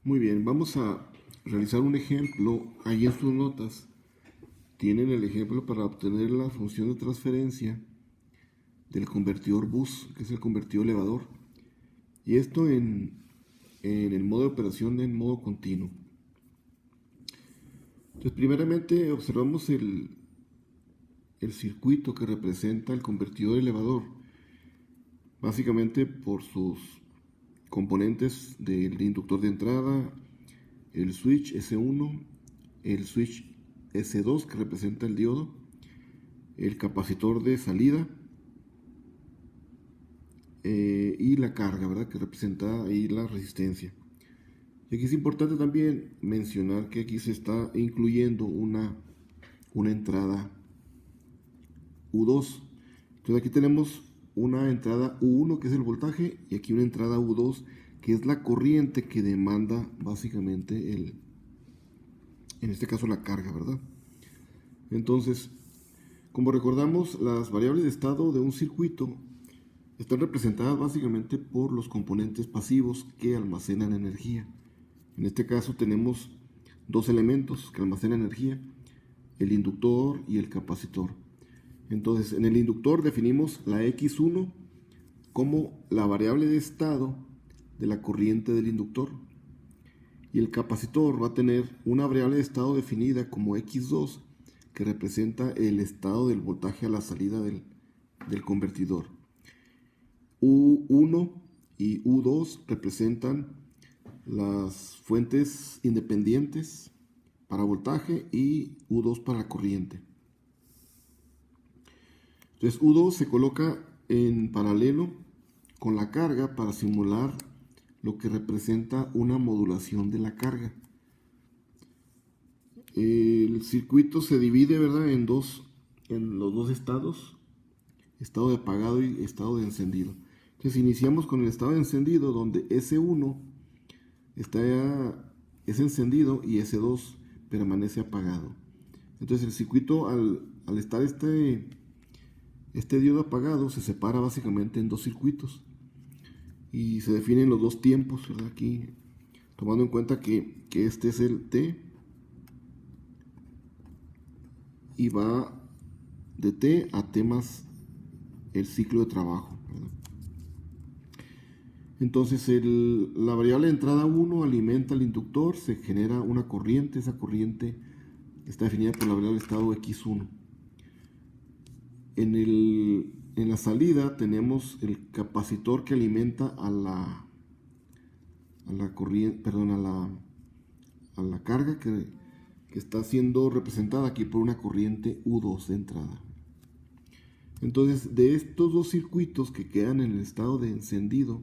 Muy bien, vamos a realizar un ejemplo. Ahí en sus notas tienen el ejemplo para obtener la función de transferencia del convertidor bus, que es el convertidor elevador. Y esto en el modo de operación en modo continuo. Entonces, primeramente observamos el circuito que representa el convertidor elevador, básicamente por sus componentes del inductor de entrada, el switch S1, el switch S2 que representa el diodo, el capacitor de salida y la carga, ¿verdad? Que representa ahí la resistencia. Y aquí es importante también mencionar que aquí se está incluyendo una entrada U2. Entonces aquí tenemos una entrada U1 que es el voltaje y aquí una entrada U2 que es la corriente que demanda básicamente en este caso la carga, ¿verdad? Entonces, como recordamos, las variables de estado de un circuito están representadas básicamente por los componentes pasivos que almacenan energía. En este caso tenemos dos elementos que almacenan energía, el inductor y el capacitor. Entonces, en el inductor definimos la X1 como la variable de estado de la corriente del inductor. Y el capacitor va a tener una variable de estado definida como X2, que representa el estado del voltaje a la salida del convertidor. U1 y U2 representan las fuentes independientes para voltaje y U2 para la corriente. Entonces U2 se coloca en paralelo con la carga para simular lo que representa una modulación de la carga. El circuito se divide, ¿verdad?, en los dos estados, estado de apagado y estado de encendido. Entonces iniciamos con el estado de encendido, donde S1 es encendido y S2 permanece apagado. Entonces el circuito, al estar este diodo apagado, se separa básicamente en dos circuitos y se definen los dos tiempos, ¿verdad? Aquí tomando en cuenta que este es el T y va de T a T más el ciclo de trabajo, ¿verdad? Entonces la variable de entrada 1 alimenta el inductor, se genera una corriente, esa corriente está definida por la variable de estado X1. En la salida tenemos el capacitor que alimenta a la corriente, perdón, a la carga que está siendo representada aquí por una corriente U2 de entrada. Entonces, de estos dos circuitos que quedan en el estado de encendido,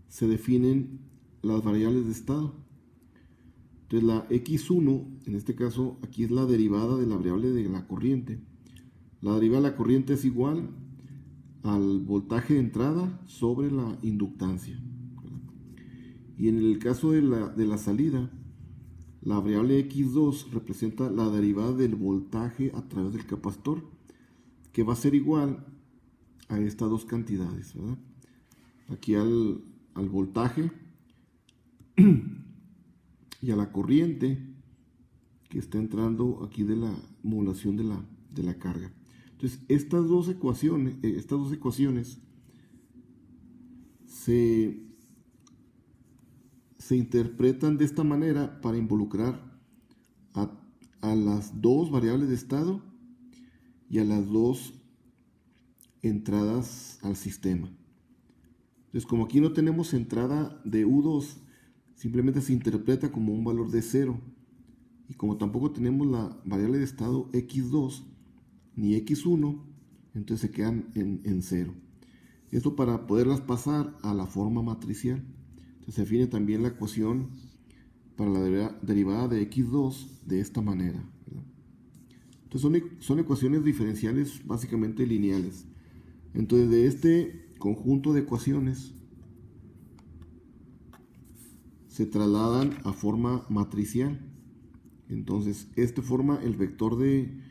se definen las variables de estado. Entonces, la X1, en este caso, aquí es la derivada de la variable de la corriente. La derivada de la corriente es igual al voltaje de entrada sobre la inductancia. Y en el caso de la salida, la variable X2 representa la derivada del voltaje a través del capacitor, que va a ser igual a estas dos cantidades, ¿verdad? Aquí al voltaje y a la corriente que está entrando aquí de la modulación de la carga. Entonces, estas dos ecuaciones se interpretan de esta manera para involucrar a las dos variables de estado y a las dos entradas al sistema. Entonces, como aquí no tenemos entrada de U2, simplemente se interpreta como un valor de 0. Y como tampoco tenemos la variable de estado X2 ni X1, entonces se quedan en 0. Esto para poderlas pasar a la forma matricial. Entonces se define también la ecuación para la derivada de X2 de esta manera, ¿verdad? Entonces son ecuaciones diferenciales básicamente lineales. Entonces de este conjunto de ecuaciones se trasladan a forma matricial. Entonces este forma el vector de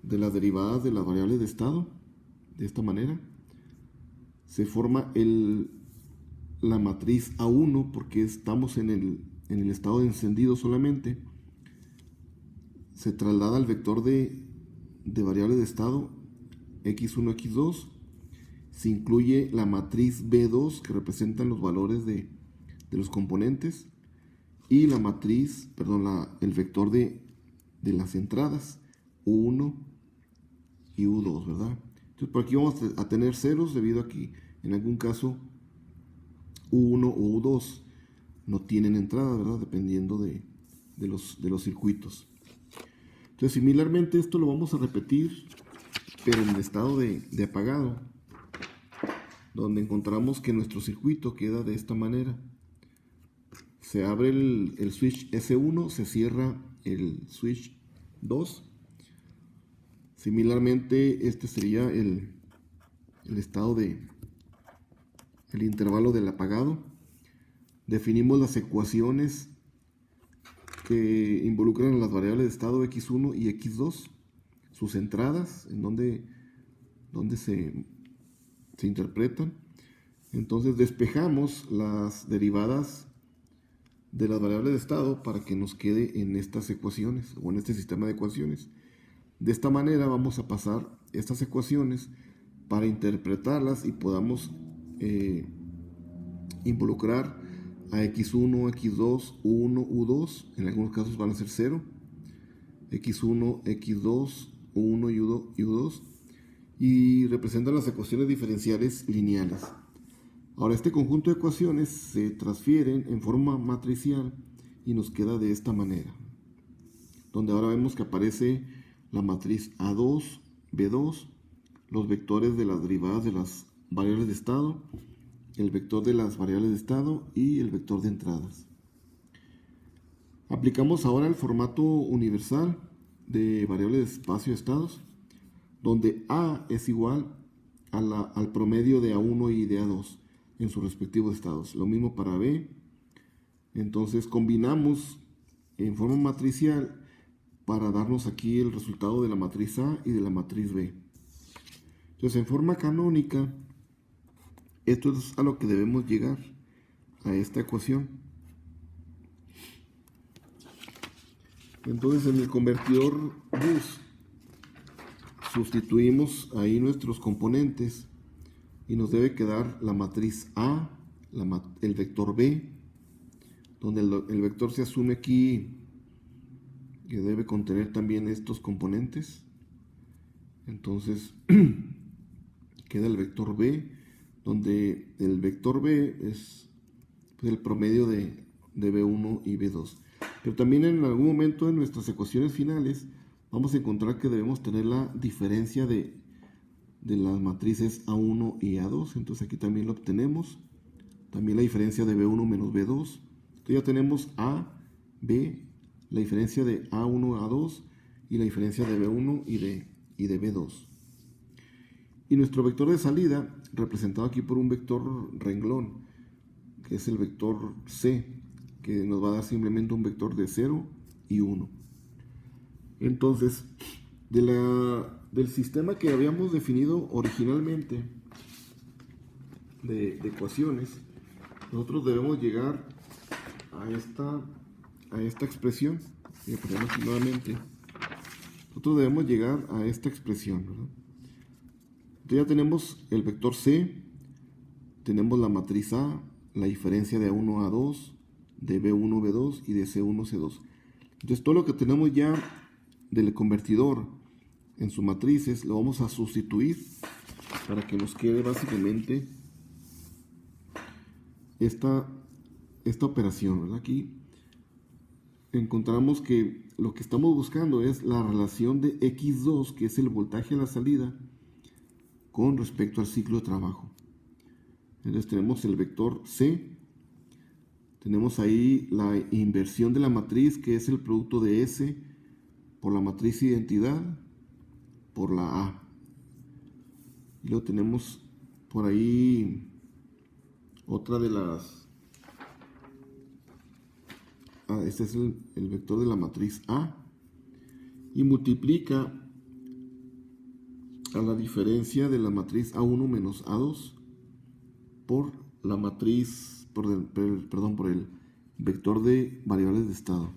las derivadas de las variables de estado de esta manera. Se forma la matriz A1 porque estamos en el estado de encendido solamente. Se traslada al vector de variable de estado x1, x2. Se incluye la matriz B2 que representan los valores de los componentes. Y la matriz, perdón, el vector de las entradas U1 y U2, ¿verdad? Entonces por aquí vamos a tener ceros debido a que en algún caso U1 o U2 no tienen entrada, ¿verdad? Dependiendo de los circuitos. Entonces similarmente esto lo vamos a repetir, pero en el estado de apagado, donde encontramos que nuestro circuito queda de esta manera. Se abre el switch S1, se cierra el switch 2. Similarmente, este sería el estado el intervalo del apagado. Definimos las ecuaciones que involucran las variables de estado x1 y x2, sus entradas, en donde se interpretan. Entonces despejamos las derivadas de las variables de estado para que nos quede en estas ecuaciones o en este sistema de ecuaciones. De esta manera vamos a pasar estas ecuaciones para interpretarlas y podamos involucrar a x1, x2, u1, u2. En algunos casos van a ser 0. x1, x2, u1 y u2. Y representan las ecuaciones diferenciales lineales. Ahora este conjunto de ecuaciones se transfieren en forma matricial y nos queda de esta manera, donde ahora vemos que aparece la matriz A2, B2, los vectores de las derivadas de las variables de estado, el vector de las variables de estado y el vector de entradas. Aplicamos ahora el formato universal de variables de espacio de estados, donde A es igual al promedio de A1 y de A2 en sus respectivos estados. Lo mismo para B. Entonces combinamos en forma matricial para darnos aquí el resultado de la matriz A y de la matriz B. Entonces en forma canónica, esto es a lo que debemos llegar, a esta ecuación. Entonces en el convertidor bus sustituimos ahí nuestros componentes y nos debe quedar la matriz A, el vector B, donde el vector se asume aquí que debe contener también estos componentes. Entonces queda el vector B, donde el vector B es el promedio de B1 y B2. Pero también en algún momento en nuestras ecuaciones finales vamos a encontrar que debemos tener la diferencia de las matrices A1 y A2. Entonces aquí también lo obtenemos. También la diferencia de B1 menos B2. Entonces ya tenemos A, B, la diferencia de A1 a A2 y la diferencia de B1 y de B2. Y nuestro vector de salida, representado aquí por un vector renglón, que es el vector C, que nos va a dar simplemente un vector de 0 y 1. Entonces, del sistema que habíamos definido originalmente de ecuaciones, nosotros debemos llegar a esta expresión. Y ponemos nuevamente. Nosotros debemos llegar a esta expresión, ¿verdad? Entonces ya tenemos el vector C, tenemos la matriz A, la diferencia de A1 a A2, de B1 B2 y de C1 C2. Entonces todo lo que tenemos ya del convertidor en sus matrices lo vamos a sustituir para que nos quede básicamente esta operación, ¿verdad? Aquí encontramos que lo que estamos buscando es la relación de X2, que es el voltaje a la salida, con respecto al ciclo de trabajo. Entonces tenemos el vector C, tenemos ahí la inversión de la matriz, que es el producto de S por la matriz identidad por la A. Y luego tenemos por ahí otra de las... este es el vector de la matriz A. Y multiplica a la diferencia de la matriz A1 menos A2 por la matriz, por el vector de variables de estado.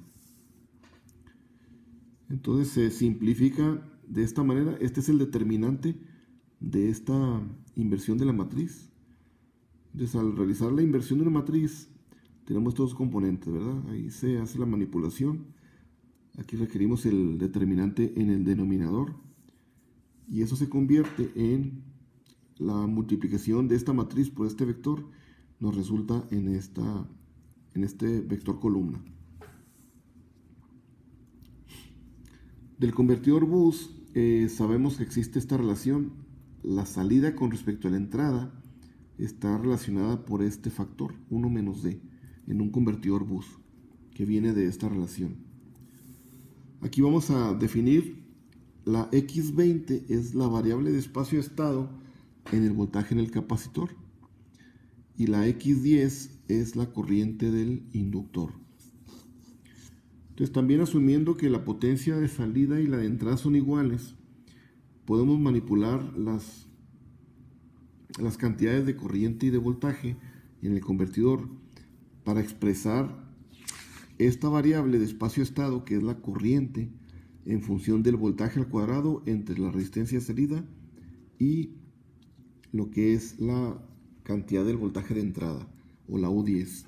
Entonces se simplifica de esta manera. Este es el determinante de esta inversión de la matriz. Entonces, al realizar la inversión de una matriz, tenemos estos dos componentes, ¿verdad? Ahí se hace la manipulación. Aquí requerimos el determinante en el denominador. Y eso se convierte en la multiplicación de esta matriz por este vector. Nos resulta en este vector columna. Del convertidor bus sabemos que existe esta relación. La salida con respecto a la entrada está relacionada por este factor, 1 menos d, en un convertidor bus, que viene de esta relación. Aquí vamos a definir la X20 es la variable de espacio-estado en el voltaje en el capacitor. Y la X10 es la corriente del inductor. Entonces, también asumiendo que la potencia de salida y la de entrada son iguales, podemos manipular las cantidades de corriente y de voltaje en el convertidor para expresar esta variable de espacio-estado, que es la corriente, en función del voltaje al cuadrado entre la resistencia de salida y lo que es la cantidad del voltaje de entrada, o la U10.